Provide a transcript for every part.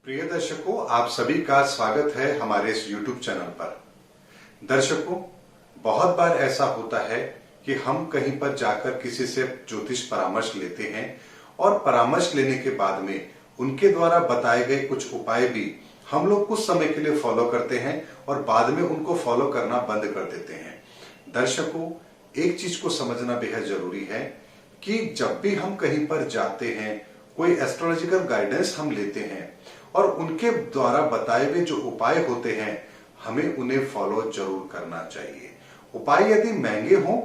प्रिय दर्शकों, आप सभी का स्वागत है हमारे इस YouTube चैनल पर। दर्शकों, बहुत बार ऐसा होता है कि हम कहीं पर जाकर किसी से ज्योतिष परामर्श लेते हैं और परामर्श लेने के बाद में उनके द्वारा बताए गए कुछ उपाय भी हम लोग कुछ समय के लिए फॉलो करते हैं और बाद में उनको फॉलो करना बंद कर देते हैं। दर्शकों, एक चीज को समझना बेहद जरूरी है कि जब भी हम कहीं पर जाते हैं, कोई एस्ट्रोलॉजिकल गाइडेंस हम लेते हैं और उनके द्वारा बताए हुए जो उपाय होते हैं, हमें उन्हें फॉलो जरूर करना चाहिए। उपाय यदि महंगे हों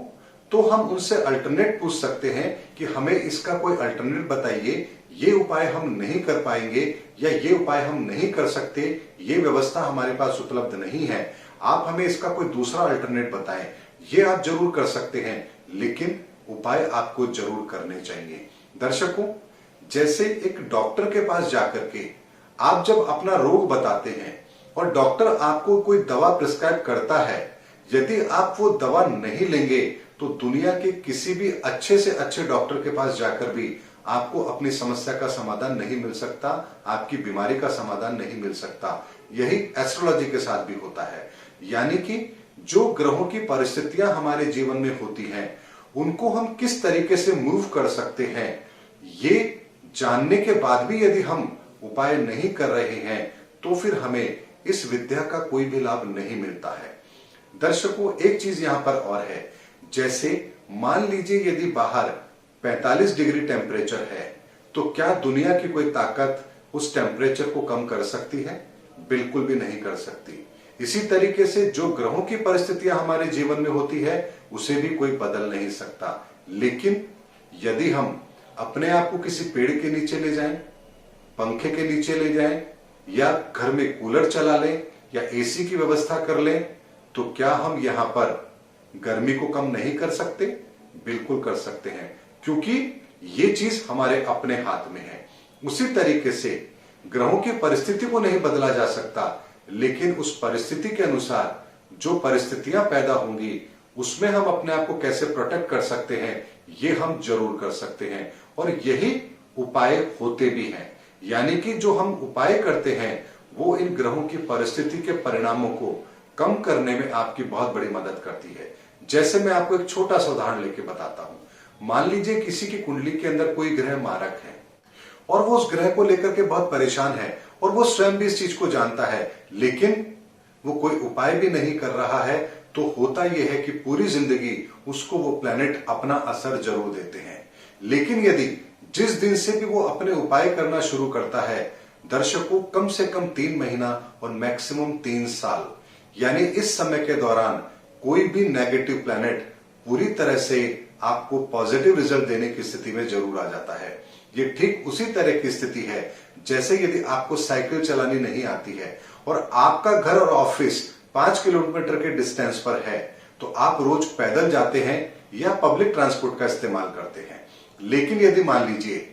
तो हम उनसे अल्टरनेट पूछ सकते हैं कि हमें इसका कोई अल्टरनेट बताइए, ये उपाय हम नहीं कर पाएंगे या ये उपाय हम नहीं कर सकते, ये व्यवस्था हमारे पास उपलब्ध नहीं है, आप हमें इसका कोई दूसरा अल्टरनेट बताएं। ये आप जरूर कर सकते हैं, लेकिन उपाय आपको जरूर करने चाहिए। दर्शकों, जैसे एक डॉक्टर के पास जाकर के आप जब अपना रोग बताते हैं और डॉक्टर आपको कोई दवा प्रिस्क्राइब करता है, यदि आप वो दवा नहीं लेंगे तो दुनिया के किसी भी अच्छे से अच्छे डॉक्टर के पास जाकर भी आपको अपनी समस्या का समाधान नहीं मिल सकता, आपकी बीमारी का समाधान नहीं मिल सकता। यही एस्ट्रोलॉजी के साथ भी होता है। यानी कि जो ग्रहों की परिस्थितियां हमारे जीवन में होती हैं, उनको हम किस तरीके से मूव कर सकते हैं, ये जानने के बाद भी यदि हम उपाय नहीं कर रहे हैं तो फिर हमें इस विद्या का कोई भी लाभ नहीं मिलता है। दर्शकों, एक चीज यहां पर और है, जैसे मान लीजिए यदि बाहर 45 डिग्री टेम्परेचर है तो क्या दुनिया की कोई ताकत उस टेम्परेचर को कम कर सकती है? बिल्कुल भी नहीं कर सकती। इसी तरीके से जो ग्रहों की परिस्थितियां हमारे जीवन में होती है, उसे भी कोई बदल नहीं सकता। लेकिन यदि हम अपने आप को किसी पेड़ के नीचे ले जाएं, पंखे के नीचे ले जाएं या घर में कूलर चला लें या एसी की व्यवस्था कर लें, तो क्या हम यहां पर गर्मी को कम नहीं कर सकते? बिल्कुल कर सकते हैं, क्योंकि ये चीज हमारे अपने हाथ में है। उसी तरीके से ग्रहों की परिस्थिति को नहीं बदला जा सकता, लेकिन उस परिस्थिति के अनुसार जो परिस्थितियां पैदा होंगी उसमें हम अपने आप को कैसे प्रोटेक्ट कर सकते हैं, ये हम जरूर कर सकते हैं। और यही उपाय होते भी हैं। यानी कि जो हम उपाय करते हैं वो इन ग्रहों की परिस्थिति के परिणामों को कम करने में आपकी बहुत बड़ी मदद करती है। जैसे मैं आपको एक छोटा सा उदाहरण लेके बताता हूं। मान लीजिए किसी की कुंडली के अंदर कोई ग्रह मारक है और वो उस ग्रह को लेकर के बहुत परेशान है और वो स्वयं भी इस चीज को जानता है, लेकिन वो कोई उपाय भी नहीं कर रहा है, तो होता यह है कि पूरी जिंदगी उसको वो प्लेनेट अपना असर जरूर देते हैं। लेकिन यदि जिस दिन से भी वो अपने उपाय करना शुरू करता है, दर्शकों, कम से कम 3 महीना और मैक्सिमम 3 साल, यानी इस समय के दौरान कोई भी नेगेटिव प्लैनेट पूरी तरह से आपको पॉजिटिव रिजल्ट देने की स्थिति में जरूर आ जाता है। ये ठीक उसी तरह की स्थिति है जैसे यदि आपको साइकिल चलानी नहीं आती है और आपका घर और ऑफिस 5 किलोमीटर के डिस्टेंस पर है, तो आप रोज पैदल जाते हैं या पब्लिक ट्रांसपोर्ट का इस्तेमाल करते हैं। लेकिन यदि मान लीजिए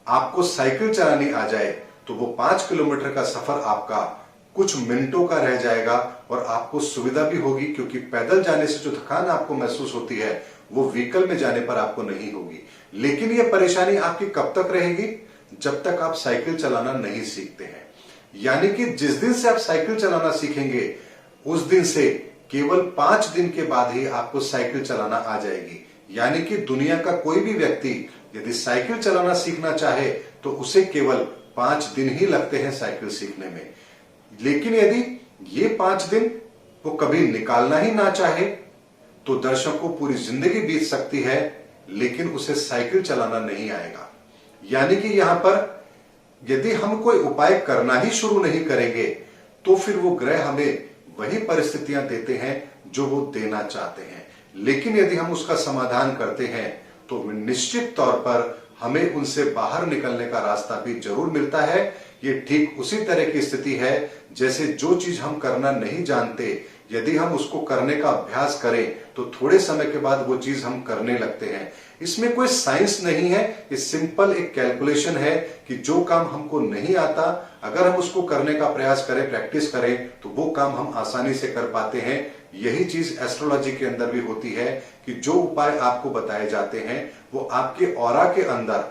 आपको साइकिल चलानी आ जाए तो वो 5 किलोमीटर का सफर आपका कुछ मिनटों का रह जाएगा और आपको सुविधा भी होगी, क्योंकि पैदल जाने से जो थकान आपको महसूस होती है वो व्हीकल में जाने पर आपको नहीं होगी। लेकिन ये परेशानी आपकी कब तक रहेगी? जब तक आप साइकिल चलाना नहीं सीखते हैं। यानी कि जिस दिन से आप साइकिल चलाना सीखेंगे, उस दिन से केवल 5 दिन के बाद ही आपको साइकिल चलाना आ जाएगी। यानी कि दुनिया का कोई भी व्यक्ति यदि साइकिल चलाना सीखना चाहे तो उसे केवल 5 दिन ही लगते हैं साइकिल सीखने में। लेकिन यदि ये 5 दिन वो कभी निकालना ही ना चाहे तो दर्शकों, पूरी जिंदगी बीत सकती है, लेकिन उसे साइकिल चलाना नहीं आएगा। यानी कि यहां पर यदि हम कोई उपाय करना ही शुरू नहीं करेंगे तो फिर वो ग्रह हमें वही परिस्थितियां देते हैं जो वो देना चाहते हैं। लेकिन यदि हम उसका समाधान करते हैं तो निश्चित तौर पर हमें उनसे बाहर निकलने का रास्ता भी जरूर मिलता है। ये ठीक उसी तरह की स्थिति है जैसे जो चीज हम करना नहीं जानते, यदि हम उसको करने का अभ्यास करें तो थोड़े समय के बाद वो चीज हम करने लगते हैं। इसमें कोई साइंस नहीं है, ये सिंपल एक कैलकुलेशन है कि जो काम हमको नहीं आता, अगर हम उसको करने का प्रयास करें, प्रैक्टिस करें, तो वो काम हम आसानी से कर पाते हैं। यही चीज एस्ट्रोलॉजी के अंदर भी होती है कि जो उपाय आपको बताए जाते हैं वो आपके ऑरा के अंदर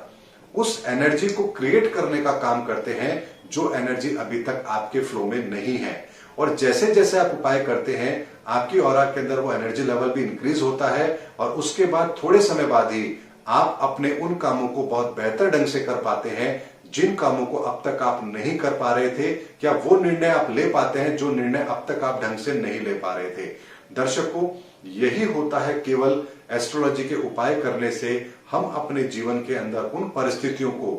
उस एनर्जी को क्रिएट करने का काम करते हैं जो एनर्जी अभी तक आपके फ्लो में नहीं है। और जैसे जैसे आप उपाय करते हैं आपकी ऑरा के अंदर वो एनर्जी लेवल भी इंक्रीज होता है और उसके बाद थोड़े समय बाद ही आप अपने उन कामों को बहुत बेहतर ढंग से कर पाते हैं जिन कामों को अब तक आप नहीं कर पा रहे थे, क्या वो निर्णय आप ले पाते हैं जो निर्णय अब तक आप ढंग से नहीं ले पा रहे थे। दर्शकों, यही होता है केवल एस्ट्रोलॉजी के उपाय करने से हम अपने जीवन के अंदर उन परिस्थितियों को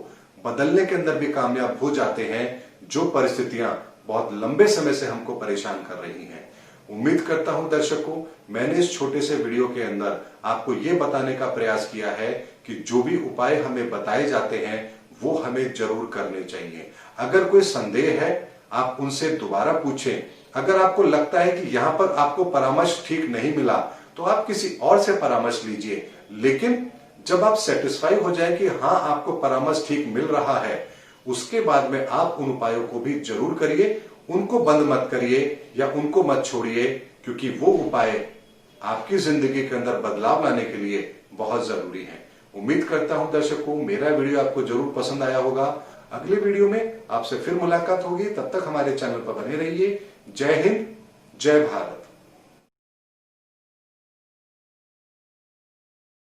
बदलने के अंदर भी कामयाब हो जाते हैं जो परिस्थितियां बहुत लंबे समय से हमको परेशान कर रही हैं। उम्मीद करता हूं दर्शकों, मैंने इस छोटे से वीडियो के अंदर आपको यह बताने का प्रयास किया है कि जो भी उपाय हमें बताए जाते हैं वो हमें जरूर करने चाहिए। अगर कोई संदेह है आप उनसे दोबारा पूछें। अगर आपको लगता है कि यहां पर आपको परामर्श ठीक नहीं मिला तो आप किसी और से परामर्श लीजिए, लेकिन जब आप सेटिस्फाई हो जाए कि हाँ आपको परामर्श ठीक मिल रहा है, उसके बाद में आप उन उपायों को भी जरूर करिए। उनको बंद मत करिए या उनको मत छोड़िए, क्योंकि वो उपाय आपकी जिंदगी के अंदर बदलाव लाने के लिए बहुत जरूरी है। उम्मीद करता हूं दर्शकों मेरा वीडियो आपको जरूर पसंद आया होगा। अगले वीडियो में आपसे फिर मुलाकात होगी, तब तक हमारे चैनल पर बने रहिए। जय हिंद, जय भारत।